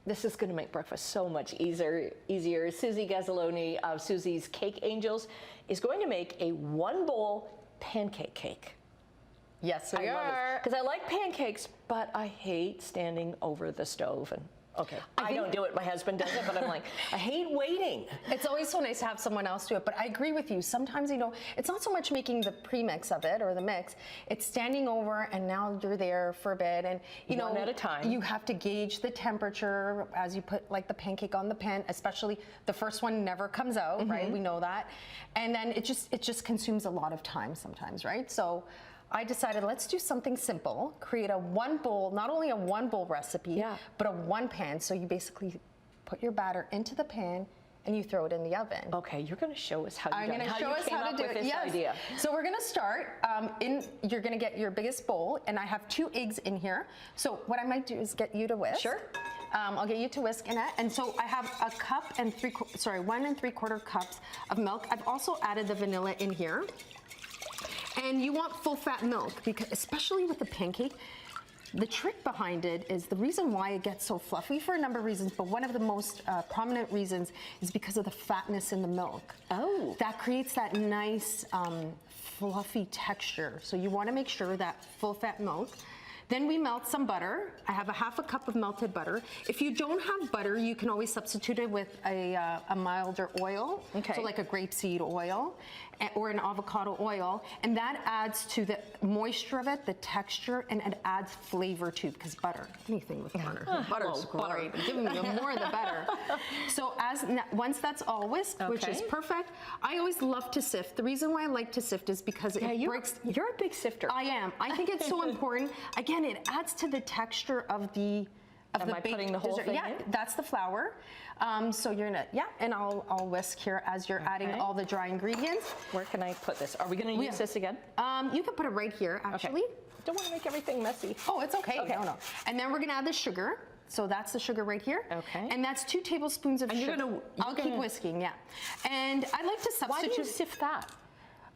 This is going to make breakfast so much easier. Suzy Gazzellone of Suzy's Cake Angels is going to make a 1-bowl pancake cake. Yes, we are. Because I like pancakes, but I hate standing over the stove. And okay, I don't do it. My husband does it, but I'm like, I hate waiting. It's always so nice to have someone else do it, but I agree with you. Sometimes, you know, it's not so much making the premix of it or the mix. It's standing over and now you're there for a bit, and you know, one at a time. You have to gauge the temperature as you put like the pancake on the pan. Especially the first one never comes out, right? We know that, and then it just consumes a lot of time sometimes, right? So I decided, let's do something simple, create a 1-bowl, not only a 1-bowl recipe, but a 1-pan. So you basically put your batter into the pan and you throw it in the oven. Okay, you're going to show us how you came up with this idea. So we're going to start, you're going to get your biggest bowl, and I have 2 eggs in here. So what I might do is get you to whisk. Sure. I'll get you to whisk in it. And so I have 1 3/4 cups of milk. I've also added the vanilla in here. And you want full fat milk, because especially with the pancake, the trick behind it is the reason why it gets so fluffy for a number of reasons, but one of the most prominent reasons is because of the fatness in the milk. Oh. That creates that nice fluffy texture. So you want to make sure that full fat milk. Then we melt some butter. I have a 1/2 cup of melted butter. If you don't have butter, you can always substitute it with a milder oil. Okay. So like a grapeseed oil or an avocado oil. And that adds to the moisture of it, the texture, and it adds flavor too, because butter, anything with butter. Butter's great. Give me the more the better. So once that's all whisked, which is perfect, I always love to sift. The reason why I like to sift is because it breaks. You're a big sifter. I am. I think it's so important. Again, it adds to the texture of the Am I putting the whole thing in? That's the flour. So you're gonna, and I'll whisk here as you're adding all the dry ingredients. Where can I put this? Are we gonna use this again? You can put it right here, actually. Don't want to make everything messy. Oh, it's okay. No. And then we're gonna add the sugar. So that's the sugar right here. Okay. And that's 2 tablespoons of sugar. I'll keep whisking, And I like to substitute. Why do you sift that?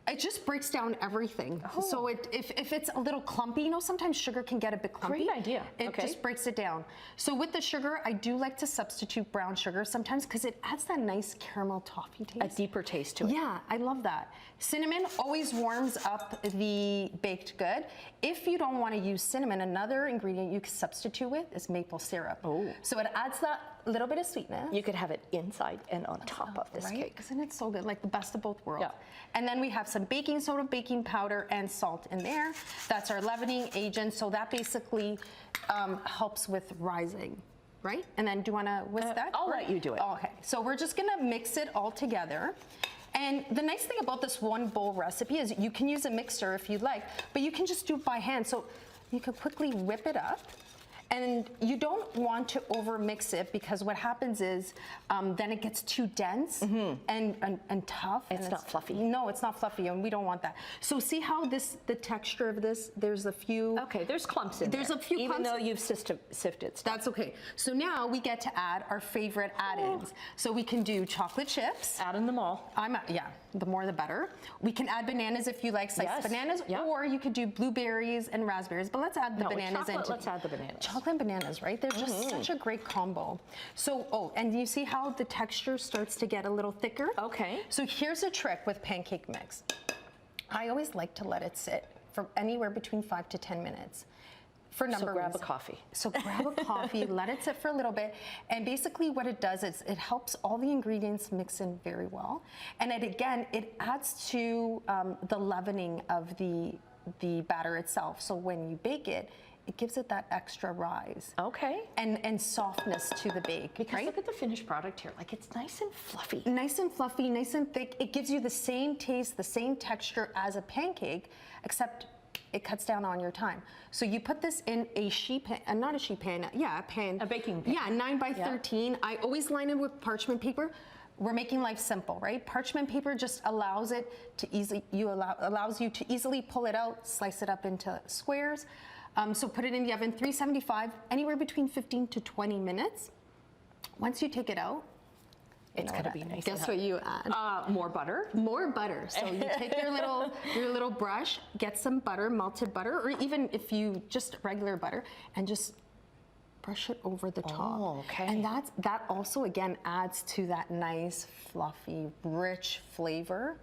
It just breaks down everything. So if it's a little clumpy, you know, sometimes sugar can get a bit clumpy. Great idea. It just breaks it down. So with the sugar, I do like to substitute brown sugar sometimes because it adds that nice caramel toffee taste. A deeper taste to it. Yeah, I love that. Cinnamon always warms up the baked good. If you don't want to use cinnamon, another ingredient you can substitute with is maple syrup. Oh. So it adds that little bit of sweetness. You could have it inside and on top of this cake. Isn't it so good? Like the best of both worlds. Yeah. And then we have some baking soda, baking powder, and salt in there. That's our leavening agent. So that basically helps with rising, right? And then do you want to whisk that? I'll let you do it. Okay. So we're just going to mix it all together. And the nice thing about this 1-bowl recipe is you can use a mixer if you'd like, but you can just do it by hand. So you can quickly whip it up. And you don't want to over mix it because what happens is then it gets too dense and tough. It's not fluffy. No, it's not fluffy, and we don't want that. So see how the texture of this, there's a few. Okay, there's clumps in there. There's a few Even clumps. though you've sifted stuff. That's okay. So now we get to add our favorite add-ins. So we can do chocolate chips. Add in them all. The more the better. We can add bananas if you like sliced bananas, or you could do blueberries and raspberries. But let's add the bananas into. Let's add the bananas. Chocolate and bananas, right? They're just such a great combo. So, and you see how the texture starts to get a little thicker? Okay. So here's a trick with pancake mix. I always like to let it sit for anywhere between 5 to 10 minutes. For a number of reasons. Grab a coffee. So grab a coffee, let it sit for a little bit, and basically what it does is it helps all the ingredients mix in very well, and it adds to the leavening of the batter itself. So when you bake it, it gives it that extra rise. Okay. And softness to the bake. Because look at the finished product here. Like, it's nice and fluffy. Nice and fluffy, nice and thick. It gives you the same taste, the same texture as a pancake, except it cuts down on your time. So you put this in a sheet pan, not a sheet pan, a pan. A baking pan. Yeah, 9 by 13. I always line it with parchment paper. We're making life simple, right? Parchment paper just allows it to allows you to easily pull it out, slice it up into squares. So put it in the oven, 375, anywhere between 15 to 20 minutes. Once you take it out, it's gonna be nice. Guess what you add? More butter. More butter. So you take your little brush, get some butter, melted butter, or even if you just regular butter, and just brush it over the top. Oh, okay. And that also again adds to that nice, fluffy, rich flavor.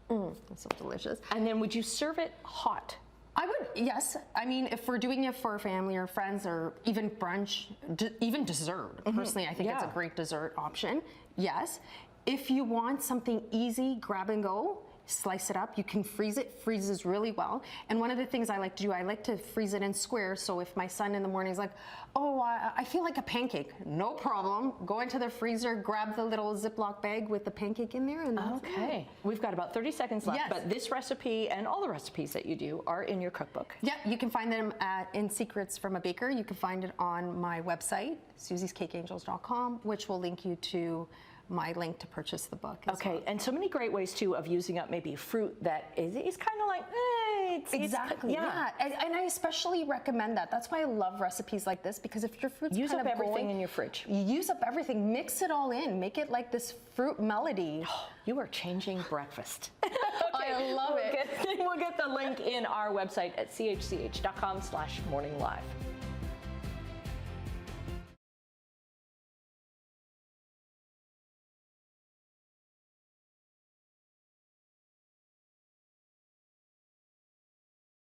That's so delicious. And then would you serve it hot? I would, yes. I mean, if we're doing it for family or friends or even brunch, even dessert, personally, I think it's a great dessert option. Yes. If you want something easy, grab and go, slice it up. You can freeze it, freezes really well. And one of the things I like to do, I like to freeze it in squares. So if my son in the morning is like, oh, I feel like a pancake, no problem. Go into the freezer, grab the little Ziploc bag with the pancake in there. And Okay. We've got about 30 seconds left, Yes. but this recipe and all the recipes that you do are in your cookbook. Yeah, you can find them in Secrets from a Baker. You can find it on my website, susyscakeangels.com, which will link you to my link to purchase the book as Okay, well. and so many great ways too of using up maybe fruit that is kind of like, Exactly. Yeah. And I especially recommend that. That's why I love recipes like this, because if your fruit's Use kind up of everything going, in your fridge. you use up everything, mix it all in, make it like this fruit melody. You are changing breakfast. I love it. We'll get the link in our website at chch.com/morninglive.